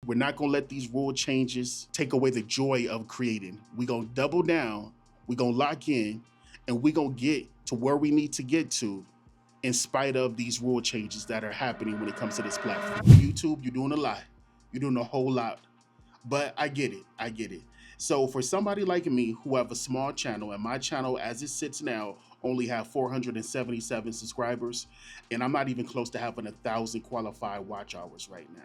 We're not gonna let these rule changes take away the joy of creating. We're gonna double down, we're gonna lock in, and we're gonna get to where we need to get to in spite of these rule changes that are happening when it comes to this platform. YouTube, you're doing a lot. You're doing a whole lot. But I get it. I get it. So for somebody like me who have a small channel, and my channel as it sits now only have 477 subscribers, and I'm not even close to having 1,000 qualified watch hours right now.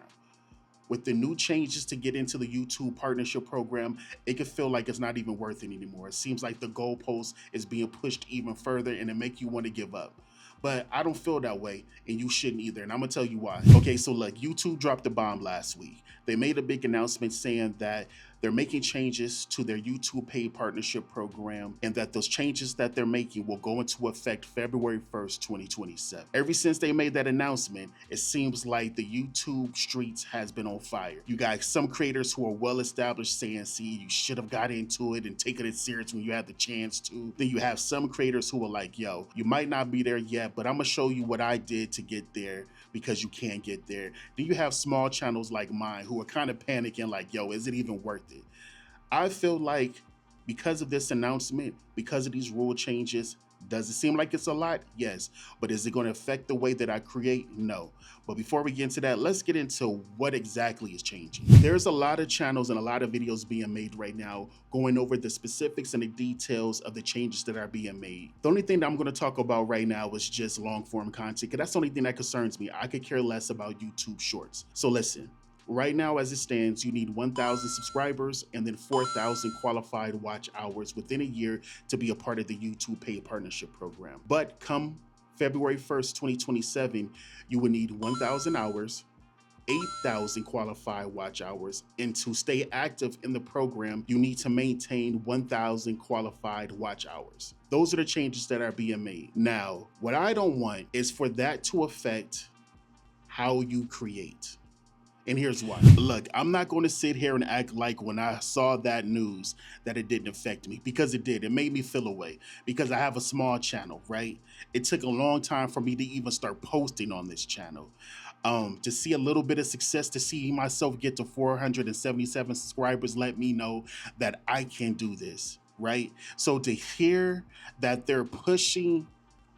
With the new changes to get into the YouTube partnership program, it could feel like it's not even worth it anymore. It seems like the goalpost is being pushed even further, and it make you want to give up. But I don't feel that way, and you shouldn't either, and I'm gonna tell you why. Okay, so look, YouTube dropped the bomb last week. They made a big announcement saying that they're making changes to their YouTube paid partnership program, and that those changes that they're making will go into effect February 1st, 2027. Ever since they made that announcement, it seems like the YouTube streets has been on fire. You got some creators who are well established saying, see, you should have got into it and taken it serious when you had the chance to. Then you have some creators who are like, yo, you might not be there yet, but I'm gonna show you what I did to get there because you can't get there. Then you have small channels like mine who are kind of panicking like, yo, is it even worth it? I feel like because of this announcement, because of these rule changes, does it seem like it's a lot? Yes. But is it going to affect the way that I create? No. But before we get into that, let's get into what exactly is changing. There's a lot of channels and a lot of videos being made right now going over the specifics and the details of the changes that are being made. The only thing that I'm going to talk about right now is just long form content, because that's the only thing that concerns me. I could care less about YouTube shorts. So listen. Right now, as it stands, you need 1,000 subscribers and then 4,000 qualified watch hours within a year to be a part of the YouTube paid partnership program. But come February 1st, 2027, you will need 1,000 hours, 8,000 qualified watch hours, and to stay active in the program, you need to maintain 1,000 qualified watch hours. Those are the changes that are being made. Now, what I don't want is for that to affect how you create. And here's why. Look, I'm not going to sit here and act like when I saw that news that it didn't affect me, because it did. It made me feel away because I have a small channel, right? It took a long time for me to even start posting on this channel. To see a little bit of success, to see myself get to 477 subscribers, let me know that I can do this, right? So to hear that they're pushing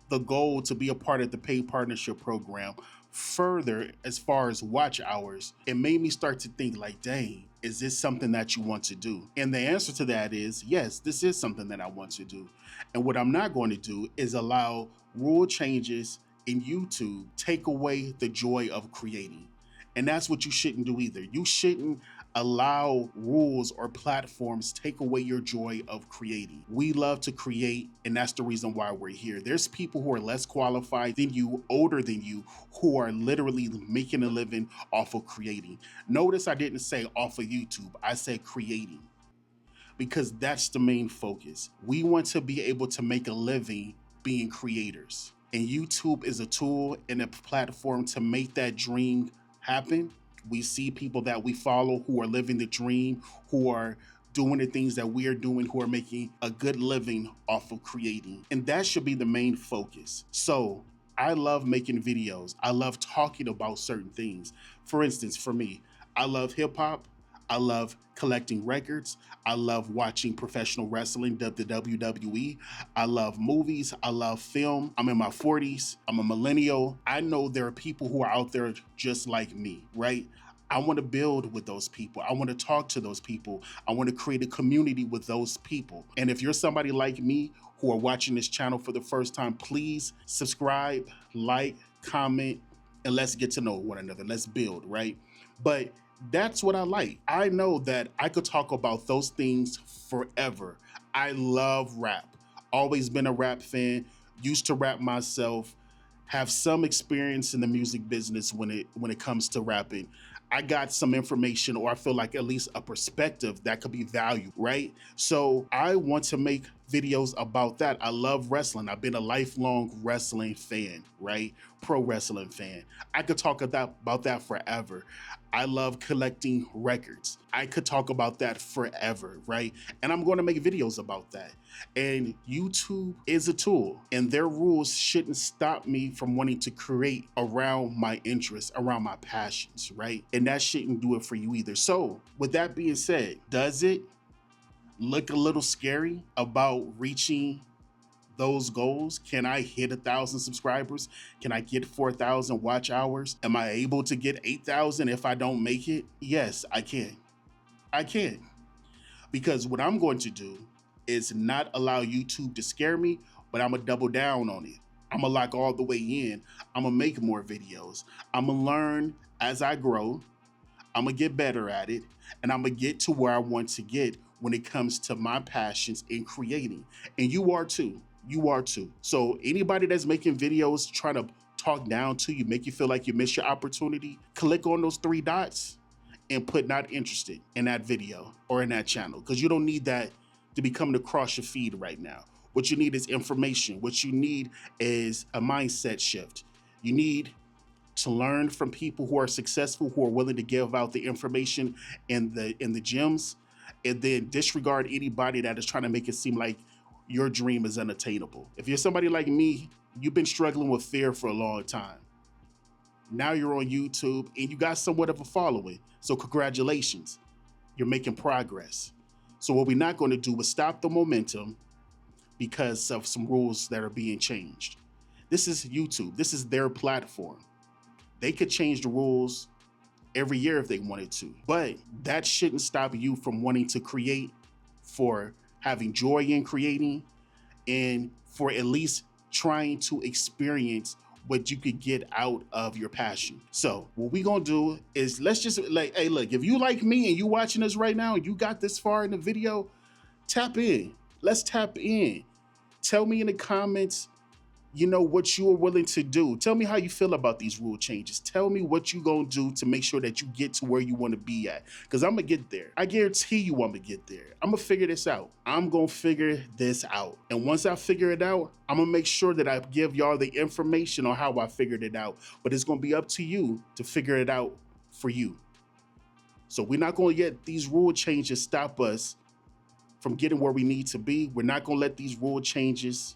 the goal to be a part of the paid partnership program further as far as watch hours, it made me start to think like, dang, is this something that you want to do? And the answer to that is yes, this is something that I want to do. And what I'm not going to do is allow rule changes in YouTube take away the joy of creating. And that's what you shouldn't do either. You shouldn't allow rules or platforms take away your joy of creating. We love to create, and that's the reason why we're here. There's people who are less qualified than you, older than you, who are literally making a living off of creating. Notice I didn't say off of YouTube, I said creating, because that's the main focus. We want to be able to make a living being creators. And YouTube is a tool and a platform to make that dream happen. We see people that we follow who are living the dream, who are doing the things that we are doing, who are making a good living off of creating. And that should be the main focus. So I love making videos. I love talking about certain things. For instance, for me, I love hip hop. I love collecting records. I love watching professional wrestling, the WWE. I love movies. I love film. I'm in my 40s. I'm a millennial. I know there are people who are out there just like me, right? I want to build with those people. I want to talk to those people. I want to create a community with those people. And if you're somebody like me who are watching this channel for the first time, please subscribe, like, comment, and let's get to know one another. Let's build, right? But that's what I like. I know that I could talk about those things forever. I love rap. Always been a rap fan, used to rap myself, have some experience in the music business when it comes to rapping. I got some information, or I feel like at least a perspective that could be valued, right? So I want to make videos about that. I love wrestling. I've been a lifelong wrestling fan, right? Pro wrestling fan. I could talk about that forever. I love collecting records. I could talk about that forever, right? And I'm going to make videos about that. And YouTube is a tool, and their rules shouldn't stop me from wanting to create around my interests, around my passions, right? And that shouldn't do it for you either. So, with that being said, does it look a little scary about reaching those goals? Can I hit 1,000 subscribers? Can I get 4,000 watch hours? Am I able to get 8,000 if I don't make it? Yes, I can. I can. Because what I'm going to do is not allow YouTube to scare me, but I'm gonna double down on it. I'm gonna lock all the way in. I'm gonna make more videos. I'm gonna learn as I grow. I'm gonna get better at it, and I'm gonna get to where I want to get when it comes to my passions in creating. And you are too. You are too. So anybody that's making videos trying to talk down to you, make you feel like you missed your opportunity, click on those 3 dots and put not interested in that video or in that channel, because you don't need that to be coming across your feed right now. What you need is information. What you need is a mindset shift. You need to learn from people who are successful, who are willing to give out the information in the gems, and then disregard anybody that is trying to make it seem like your dream is unattainable. If you're somebody like me, you've been struggling with fear for a long time. Now you're on YouTube and you got somewhat of a following. So congratulations, you're making progress. So what we're not going to do is stop the momentum because of some rules that are being changed. This is YouTube. This is their platform. They could change the rules every year if they wanted to, but that shouldn't stop you from wanting to create, for having joy in creating, and for at least trying to experience what you could get out of your passion. So what we gonna do is, let's just like, hey, look, if you like me and you watching this right now and you got this far in the video, tap in. Let's tap in. Tell me in the comments, what you are willing to do. Tell me how you feel about these rule changes. Tell me what you gonna do to make sure that you get to where you want to be at, because I'm gonna get there. I guarantee you I'm gonna get there. I'm gonna figure this out. I'm gonna figure this out. And once I figure it out, I'm gonna make sure that I give y'all the information on how I figured it out. But it's gonna be up to you to figure it out for you. So we're not gonna let these rule changes stop us from getting where we need to be. We're not gonna let these rule changes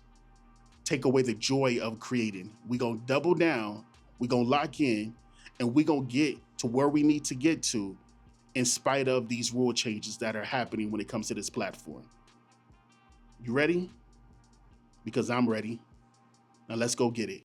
take away the joy of creating. We're gonna double down, we're gonna lock in, and we're gonna get to where we need to get to in spite of these rule changes that are happening when it comes to this platform. You ready? Because I'm ready. Now let's go get it.